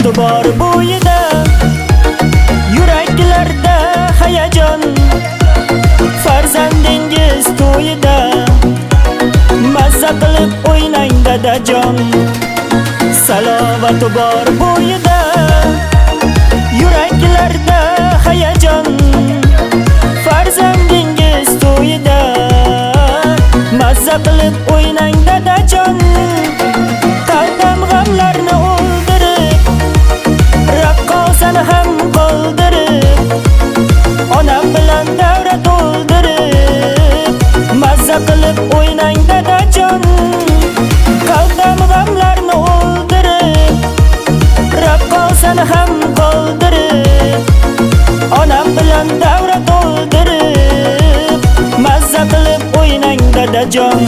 salobati bor bo'yida, yuraklarda hayajon. Farzandingiz to'yida mazza qilib o'ynang dadajon. Salobati bor bo'yida, yuraklarda hayajon. Farzandingiz to'yida mazza qilib o'ynang dadajon. Qalbim g'amlarni o'ldirib, raqqosani ham qoldirib, onam bilan davra to'ldirib, mazza qilib o'ynang dadajon. Qalbim g'amlarni o'ldirib, raqqosani ham qoldirib, onam bilan davra to'ldirib, mazza qilib o'ynang dadajon.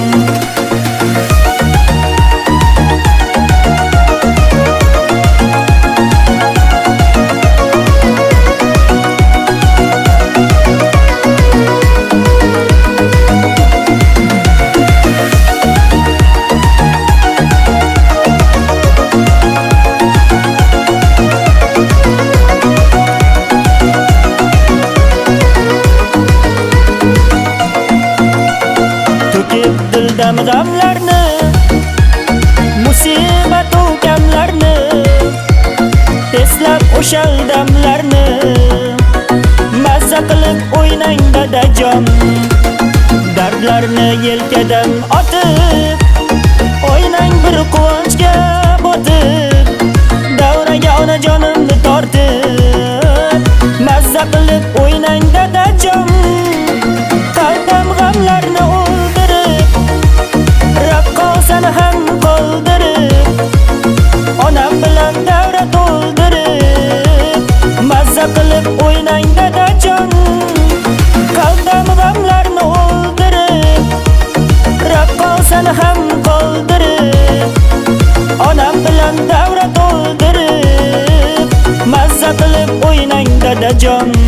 Dildam g'amlarni, musibat ukamlarni, eslab o'sha damlarni, mazza qilib o'ynang dadajon. Dardlarni yelkadan otib, o'ynang bir quvonchga botib, davraga onajonimni tortib, mazza qilib o'ynang dadajon. Qalbim g'amlarni raqqosani ham qoldirib, onam bilan davra to'ldirib, mazza qilib o'ynang dadajon. Qalbim g'amlarni o'ldirib, raqqosani ham qoldirib, onam bilan davra to'ldirib, mazza qilib o'ynang dadajon.